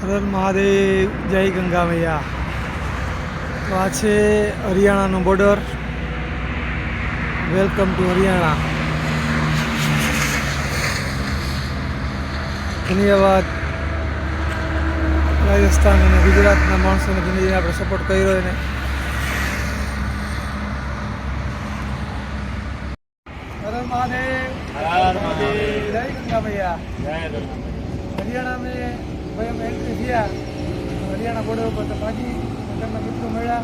હર મહાદેવ, જય ગંગા મૈયા. તો આ છે હરિયાણાનો બોર્ડર. Welcome to Haryana. ધન્યવાદ રાજસ્થાન અને ગુજરાતના માણસોને ઘણી આપણે સપોર્ટ કર્યો એને. હર મહાદેવ, જય ગંગા મૈયા. हरियाणा में भाई हम एंट्री किया हरियाणा बॉर्डर पर तो भाजी होटल मित्रों મળ્યા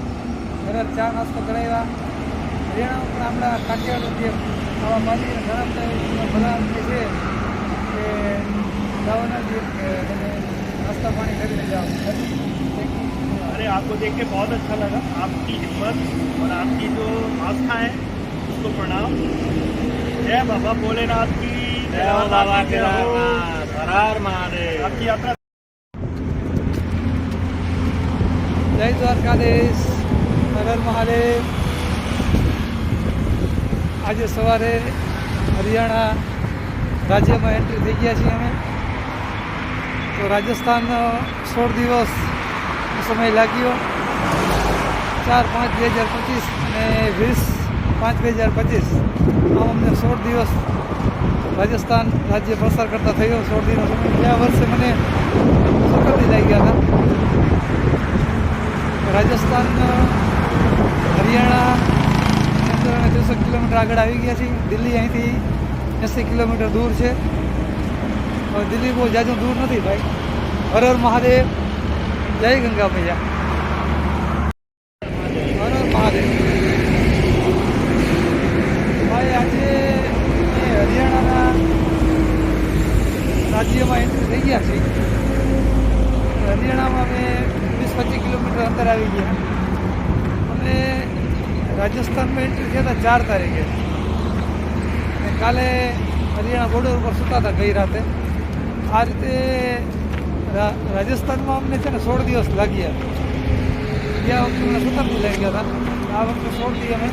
ઘરે ચા નાસ્તો કરાવ્યા. હરિયાણા પણ આપણા કાઠિયાવાડ જે આવા માજી ઘણા બધા જે છે કે જવાના જે નાસ્તા પાણી કરીને જાઓ. अरे आपको देख के बहुत अच्छा लगा, आपकी हिम्मत और आपकी जो आस्था है उसको प्रणाम. जय बाबा भोलेनाथ की, जय बाबा केदारनाथ, हर हर महादेव. आपकी यात्रा જય દ્વારકાધીશ, હર હર મહાદેવ. આજે સવારે હરિયાણા રાજ્યમાં એન્ટ્રી થઈ ગયા છીએ અમે. તો રાજસ્થાન 16 દિવસ સમય લાગ્યો. 4/5/2025 અને 20/5/2025 આમ અમને 16 દિવસ રાજસ્થાન રાજ્ય પ્રસાર કરતા થયો. 16 દિવસ સમય. ગયા વર્ષે મને સખતથી લાગ્યા હતા. રાજસ્થાન હરિયાણા 63 કિલોમીટર આગળ આવી ગયા છીએ. દિલ્હી અહીંથી 80 કિલોમીટર દૂર છે. દિલ્હી બહુ જાજુ દૂર નથી ભાઈ. હર હર મહાદેવ, જય ગંગા મૈયા. હર હર મહાદેવ. ભાઈ આજે હરિયાણાના રાજ્યમાં એન્ટ્રી થઈ ગયા છે. હરિયાણામાં અમે 20-25 કિલોમીટર અંતર આવી ગયા. અને રાજસ્થાનમાં એન્ટ્રી થયા હતા 4 તારીખે. અને કાલે હરિયાણા બોર્ડર ઉપર સૂતા હતા ગઈ રાતે. આ રીતે રાજસ્થાનમાં અમને છે ને 16 દિવસ લાગ્યા. ગયા વખતે મને 17 લાગ્યા હતા. આ વખતે 16 દી અમે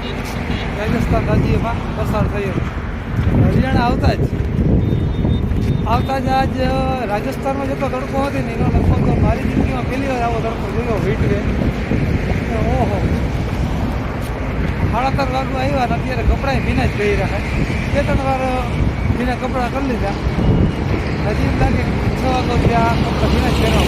રાજસ્થાન રાજ્યમાં પસાર થયો. હરિયાણા આવતા જ આજ રાજસ્થાનમાં જતો તડકો હતો ને એનો લગભગ મારી જિંદગીમાં પહેલી વાર આવો તડકો જોયો. હીટવે ઓહો 3:30 વાગે આવ્યા ને અત્યારે કપડાં ભીના જ પહેરી રહ્યા. 2-3 વાર ભીના કપડાં કરી લીધા. હજી એમ લાગે 6 વાગે ત્યાં કપડાં ભીના જ પહેરવા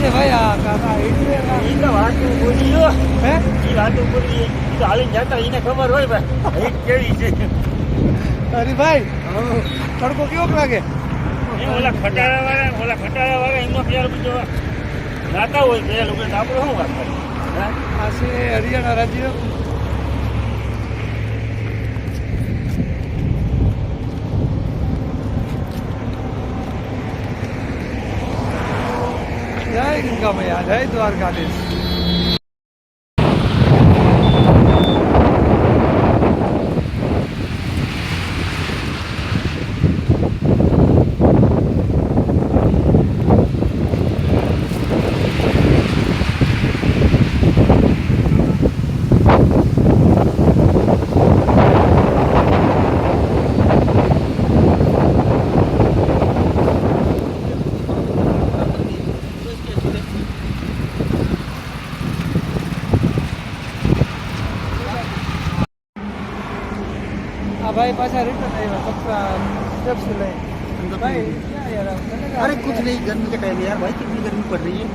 છે ભાઈ. આ કાકા હીટવે વાતું બોલ્યો હે એ વાતું બોલી હાલી જતા એને ખબર હોય ભાઈ કેવી છે. અરે ભાઈ તડકો કેવો લાગે? ઓલા ખટારા વાળા એમનો પ્યાર બીજો નાતા હોય છે લોકો. આપણે શું વાત કરીએ? આ છે હરિયાણા રાજ્ય. જય ગંગા મૈયા, જય દ્વારકાધીશ. भाई पाछा रिटर्न आया कपड़ा स्टेप से ले भाई क्या यार. अरे कुछ नहीं, गर्मी के टाइम यार भाई कितनी गर्मी पड़ रही है.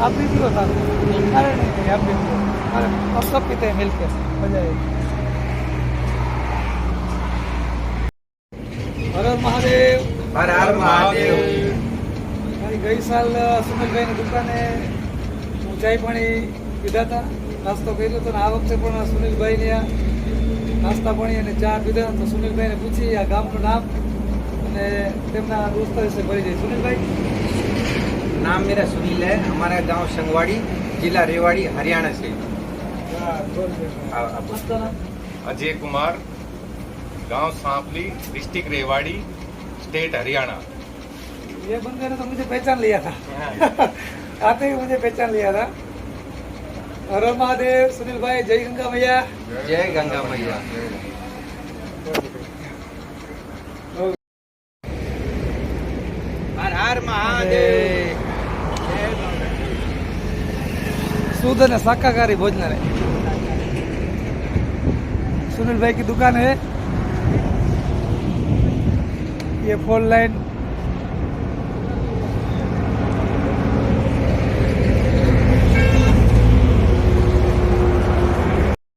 आप भी पियो था? अरे नहीं आप भी पियो. अरे अब सब पीते हैं मिलकर, मजा आएगी. हर हर महादेव, हर हर महादेव. મારી ગઈ સાલ સુનિલભાઈની દુકાને હું ચાય પાણી પીધા હતા, નાસ્તો કર્યો હતો. આ વખતે પણ સુનિલભાઈને નાસ્તા પાણી અને ચા પીધા. તો સુનિલભાઈને પૂછી આ ગામનું નામ અને તેમના દોસ્તો વિશે ભરી જાય. सुनील नाम मेरा सुनील है. हमारा गांव संगवाड़ी, जिला रेवाड़ी, हरियाणा से. अजय कुमार, गांव सांपली, डिस्ट्रिक्ट रेवाड़ी, स्टेट हरियाणा. ये बंदे ने तो मुझे पहचान लिया था. आते ही मुझे पहचान लिया था. हर हर महादेव. सुनील भाई, जय गंगा मैया. जय गंगा मैया. शुद्ध और शाकाहारी भोजनालय। सुनील भाई की दुकान है। ये 4 लाइन